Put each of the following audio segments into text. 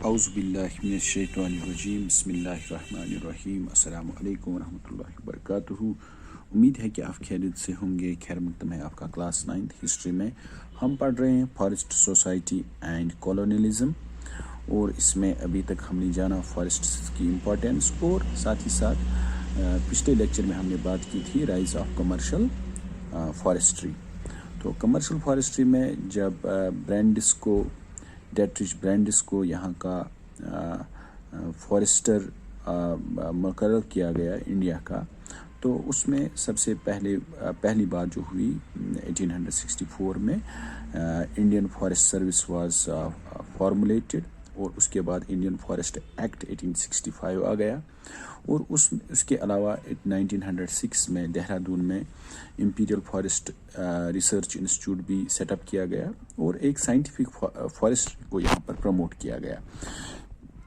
اعوذ باللہ من الشیطان الرجیم بسم اللہ الرحمن الرحیم السلام علیکم ورحمۃ اللہ وبرکاتہ۔ امید ہے کہ آپ خیریت سے ہوں گے۔ خیر مقدم ہے آپ کا کلاس 9 ہسٹری میں ہم پڑھ رہے ہیں فارسٹ سوسائٹی اینڈ کالونیلزم، اور اس میں ابھی تک ہم نے جانا فارسٹ کی امپورٹینس، اور ساتھ ہی ساتھ پچھلے لیکچر میں ہم نے بات کی تھی رائز آف کمرشل فارسٹری۔ تو کمرشل فارسٹری میں جب ڈیٹرچ برینڈس کو یہاں کا فارسٹر مقرر کیا گیا انڈیا کا، تو اس میں سب سے پہلی بات جو ہوئی 1864 میں Indian forest service was formulated, اور اس کے بعد انڈین فارسٹ ایکٹ 1865 آ گیا، اور اس کے علاوہ 1906 میں دہرادون میں امپیریل فارسٹ ریسرچ انسٹیٹیوٹ بھی سیٹ اپ کیا گیا، اور ایک سائنٹیفک فارسٹری کو یہاں پر پروموٹ کیا گیا۔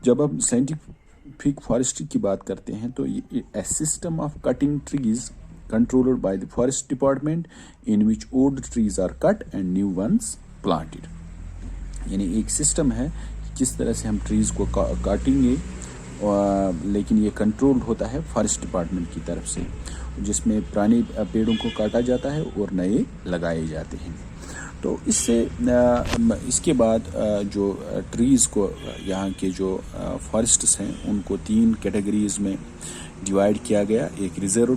جب ہم سائنٹیفک فارسٹری کی بات کرتے ہیں تو a system of cutting trees controlled by the forest department in which old trees are cut and new ones planted, یعنی ایک سسٹم ہے کس طرح سے ہم ٹریز کو کاٹیں گے، لیکن یہ کنٹرول ہوتا ہے فارسٹ ڈپارٹمنٹ کی طرف سے، جس میں پرانے پیڑوں کو کاٹا جاتا ہے اور نئے لگائے جاتے ہیں۔ تو اس کے بعد جو ٹریز کو یہاں کے جو فارسٹس ہیں ان کو 3 کیٹیگریز میں ڈیوائڈ کیا گیا، ایک ریزرو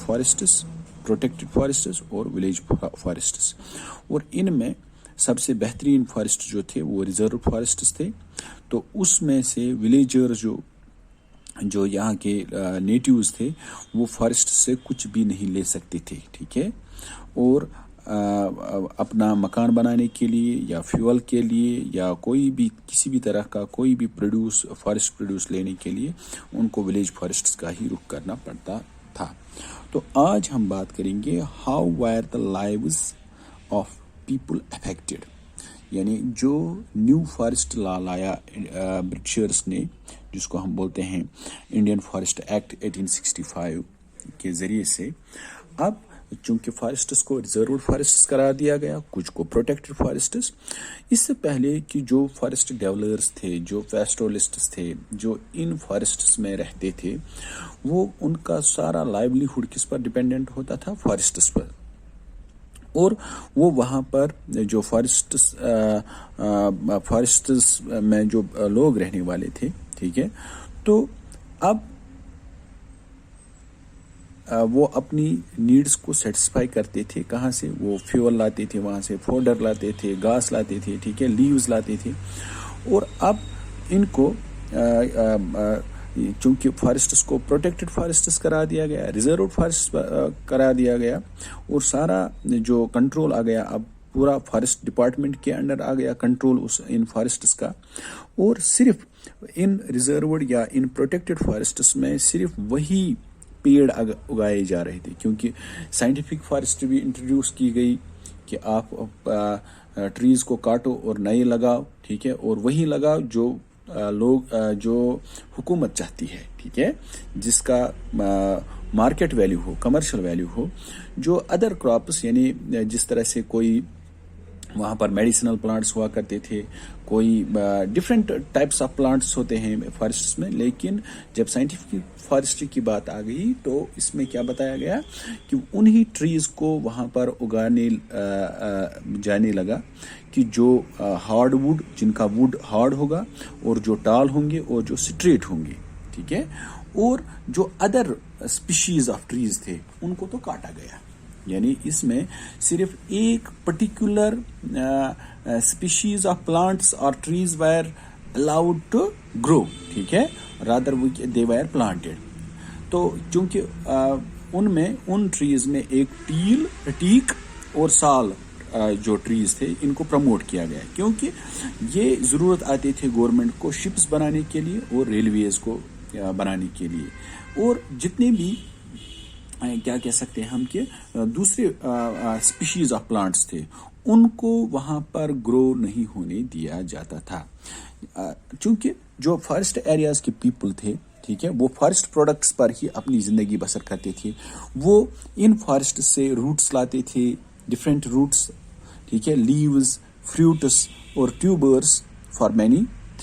فارسٹس، پروٹیکٹڈ فارسٹس اور ولیج فارسٹس، اور ان میں سب سے بہترین فارسٹ جو تھے وہ ریزرو فارسٹس تھے۔ تو اس میں سے ولیجر جو یہاں کے نیٹیوز تھے وہ فارسٹ سے کچھ بھی نہیں لے سکتے تھے، ٹھیک ہے، اور اپنا مکان بنانے کے لیے یا فیول کے لیے یا کسی بھی طرح کا کوئی بھی فارسٹ پروڈیوس لینے کے لیے ان کو ولیج فارسٹس کا ہی رخ کرنا پڑتا تھا۔ تو آج ہم بات کریں گے how wire the lives of people affected, یعنی جو نیو فارسٹ لا لایا برٹشرس نے، جس کو ہم بولتے ہیں انڈین فارسٹ ایکٹ 1865 کے ذریعے سے۔ اب چونکہ فارسٹس کو ریزرو فارسٹس قرار دیا گیا، کچھ کو پروٹیکٹڈ فارسٹس، اس سے پہلے کہ جو فارسٹ ڈیولرز تھے، جو پیسٹورلسٹس تھے، جو ان فارسٹس میں رہتے تھے، وہ ان کا سارا لائیولیہوڈ کس پر ڈیپینڈنٹ ہوتا تھا؟ فارسٹس پر، اور وہ وہاں پر جو فارسٹس میں جو لوگ رہنے والے تھے، ٹھیک ہے، تو اب وہ اپنی نیڈز کو سیٹسفائی کرتے تھے۔ کہاں سے؟ وہ فیول لاتے تھے، وہاں سے فوڈر لاتے تھے، گھاس لاتے تھے، ٹھیک ہے، لیوز لاتے تھے، اور اب ان کو چونکہ فارسٹس کو پروٹیکٹڈ فارسٹس قرار دیا گیا، ریزرو فارسٹ قرار دیا گیا، اور سارا جو کنٹرول آ گیا، اب پورا فارسٹ ڈپارٹمنٹ کے انڈر آ گیا کنٹرول ان فارسٹس کا، اور صرف ان ریزروڈ یا ان پروٹیکٹڈ فارسٹس میں صرف وہی پیڑ اگائے جا رہے تھے، کیونکہ سائنٹیفک فارسٹری بھی انٹروڈیوس کی گئی کہ آپ ٹریز کو کاٹو اور نئے لگاؤ، ٹھیک ہے، اور وہی لگاؤ جو حکومت چاہتی ہے، ٹھیک ہے، جس کا مارکیٹ ویلیو ہو، کمرشل ویلیو ہو۔ جو ادر کراپس، یعنی جس طرح سے کوئی وہاں پر میڈیسنل پلانٹس ہوا کرتے تھے، کوئی ڈفرینٹ ٹائپس آف پلانٹس ہوتے ہیں فارسٹس میں، لیکن جب سائنٹیفک فارسٹری کی بات آ گئی تو اس میں کیا بتایا گیا کہ انہی ٹریز کو وہاں پر اگانے جانے لگا کہ جو ہارڈ ووڈ، جن کا ووڈ ہارڈ ہوگا، اور جو ٹال ہوں گے اور جو سٹریٹ ہوں گے، ٹھیک ہے، اور جو ادر اسپیشیز آف ٹریز تھے ان کو تو کاٹا گیا، یعنی اس میں صرف ایک پرٹیکولر اسپیشیز آف پلانٹس اور trees wire allowed to grow، ٹھیک ہے، rather they were planted۔ تو چونکہ ان ٹریز میں ایک ٹیک اور سال جو ٹریز تھے ان کو پروموٹ کیا گیا، کیونکہ یہ ضرورت آتے تھے گورنمنٹ کو شپس بنانے کے لیے اور ریلویز کو بنانے کے لیے، اور جتنے بھی کیا کہہ سکتے ہیں ہم کہ دوسرے اسپیشیز آف پلانٹس تھے ان کو وہاں پر گرو نہیں ہونے دیا جاتا تھا، چونکہ جو فارسٹ ایریاز کے پیپل تھے، ٹھیک ہے، وہ فارسٹ پروڈکٹس پر ہی اپنی زندگی بسر کرتے تھے۔ وہ ان فارسٹ سے روٹس لاتے تھے، ڈفرینٹ روٹس، ٹھیک ہے، لیوز، فروٹس اور tubers for many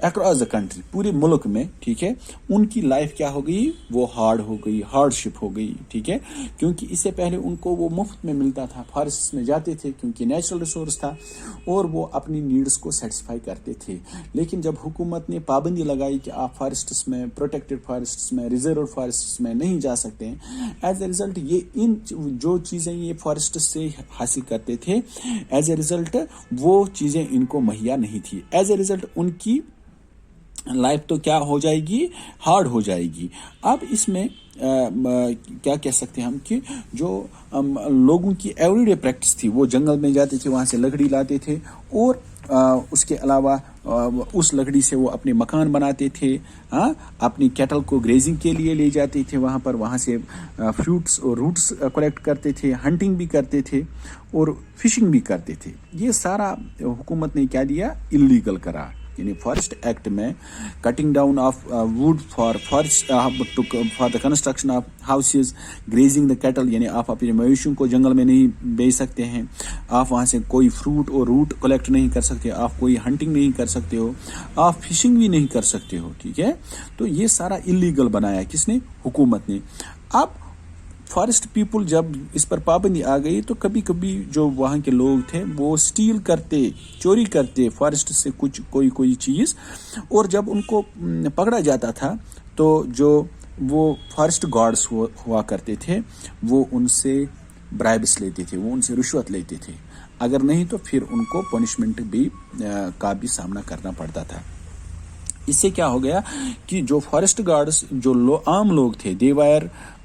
across the country, پورے ملک میں، ٹھیک ہے، ان کی لائف کیا ہو گئی، وہ ہارڈ ہو گئی، ہارڈ شپ ہو گئی، ٹھیک ہے، کیونکہ اس سے پہلے ان کو وہ مفت میں ملتا تھا، فارسٹ میں جاتے تھے کیونکہ نیچرل ریسورس تھا اور وہ اپنی نیڈس کو سیٹسفائی کرتے تھے. لیکن جب حکومت نے پابندی لگائی کہ آپ فارسٹس میں، پروٹیکٹڈ فارسٹس میں، ریزرو فارسٹس میں نہیں جا سکتے ہیں، ایز اے ریزلٹ یہ ان جو چیزیں یہ فارسٹ سے حاصل کرتے تھے، ایز اے ریزلٹ وہ چیزیں ان کو مہیا نہیں تھی. ایز اے ریزلٹ ان کی لائف تو کیا ہو جائے گی، ہارڈ ہو جائے گی. اب اس میں کیا کہہ سکتے ہیں ہم کہ جو لوگوں کی ایوری ڈے پریکٹس تھی، وہ جنگل میں جاتے تھے، وہاں سے لکڑی لاتے تھے اور اس کے علاوہ اس لکڑی سے وہ اپنے مکان بناتے تھے، اپنی کیٹل کو گریزنگ کے لیے لے جاتے تھے وہاں پر، وہاں سے فروٹس اور روٹس کلیکٹ کرتے تھے، ہنٹنگ بھی کرتے تھے اور فشنگ بھی کرتے تھے. یہ سارا حکومت نے کیا دیا، اللیگل کرا. یعنی فارسٹ ایکٹ میں cutting down of wood for the construction of houses, grazing the cattle, یعنی آپ اپنے مویشیوں کو جنگل میں نہیں بیچ سکتے ہیں، آپ وہاں سے کوئی فروٹ اور روٹ کلیکٹ نہیں کر سکتے، آپ کوئی ہنٹنگ نہیں کر سکتے ہو، آپ فشنگ بھی نہیں کر سکتے ہو، ٹھیک ہے. تو یہ سارا اللیگل بنایا کس نے، حکومت نے. اب فارسٹ پیپل جب اس پر پابندی آ گئی تو کبھی کبھی جو وہاں کے لوگ تھے وہ اسٹیل کرتے، چوری کرتے فارسٹ سے کچھ کوئی چیز، اور جب ان کو پکڑا جاتا تھا تو جو وہ فارسٹ گارڈز ہوا کرتے تھے وہ ان سے برائبس لیتے تھے، وہ ان سے رشوت لیتے تھے، اگر نہیں تو پھر ان کو پنشمنٹ بھی کا بھی سامنا کرنا پڑتا تھا. اس سے کیا ہو گیا کہ جو فارسٹ گارڈز، جو عام لوگ تھے، دے wire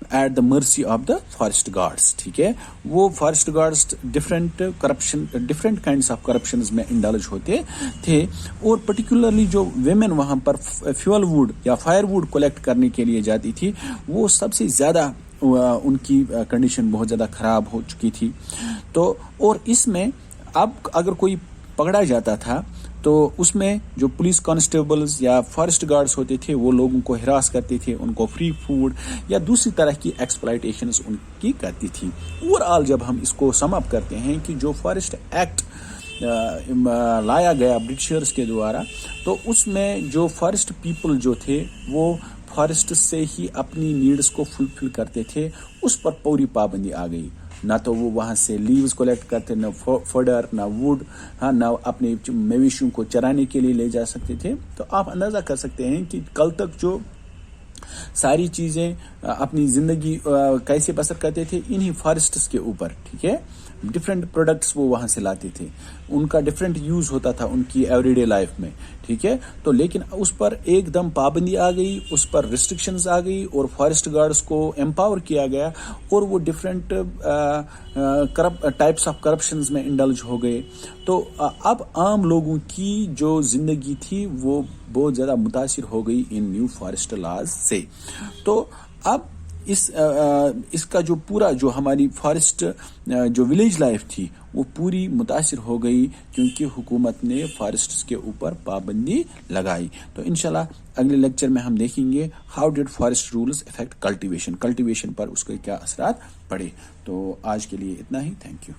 at the mercy of the forest guards, ٹھیک ہے. وہ forest guards different kinds of corruptions میں انڈلج ہوتے تھے، اور پرٹیکولرلی جو ویمن وہاں پر فیول ووڈ یا فائر ووڈ کلیکٹ کرنے کے لیے جاتی تھی، وہ سب سے زیادہ ان کی کنڈیشن بہت زیادہ خراب ہو چکی تھی. تو اور اس میں اب اگر کوئی پکڑا جاتا تھا تو اس میں جو پولیس کانسٹیبلز یا فارسٹ گارڈز ہوتے تھے وہ لوگوں کو ہراس کرتے تھے، ان کو فری فوڈ یا دوسری طرح کی ایکسپلائٹیشنز ان کی کرتی تھی. اوور آل جب ہم اس کو سم اپ کرتے ہیں کہ جو فارسٹ ایکٹ لایا گیا برٹشرز کے دوارا، تو اس میں جو فارسٹ پیپل جو تھے وہ فارسٹ سے ہی اپنی نیڈس کو فلفل کرتے تھے، اس پر پوری پابندی آ گئی. نہ تو وہ وہاں سے لیوز کلیکٹ کرتے، نہ فڈر، نہ ووڈ، نہ اپنے مویشیوں کو چرانے کے لیے لے جا سکتے تھے. تو آپ اندازہ کر سکتے ہیں کہ کل تک جو ساری چیزیں اپنی زندگی کیسے بسر کرتے تھے، انہی فارسٹس کے اوپر، ٹھیک ہے. ڈفرینٹ پروڈکٹس وہ وہاں سے لاتے تھے، ان کا ڈفرینٹ یوز ہوتا تھا ان کی ایوری ڈے لائف میں، ٹھیک ہے. تو لیکن اس پر ایک دم پابندی آ گئی، اس پر ریسٹرکشنز آ گئی، اور فارسٹ گارڈز کو امپاور کیا گیا، اور وہ ڈفرینٹ ٹائپس آف کرپشنز میں انڈلج ہو گئے. تو اب عام لوگوں کی جو زندگی تھی وہ بہت زیادہ متاثر ہو گئی ان نیو فارسٹ لاز سے. تو اب اس کا جو پورا جو ہماری فارسٹ جو ولیج لائف تھی وہ پوری متاثر ہو گئی، کیونکہ حکومت نے فارسٹس کے اوپر پابندی لگائی. تو انشاءاللہ اگلے لیکچر میں ہم دیکھیں گے how did forest rules affect cultivation پر اس کے کیا اثرات پڑے. تو آج کے لیے اتنا ہی. Thank you.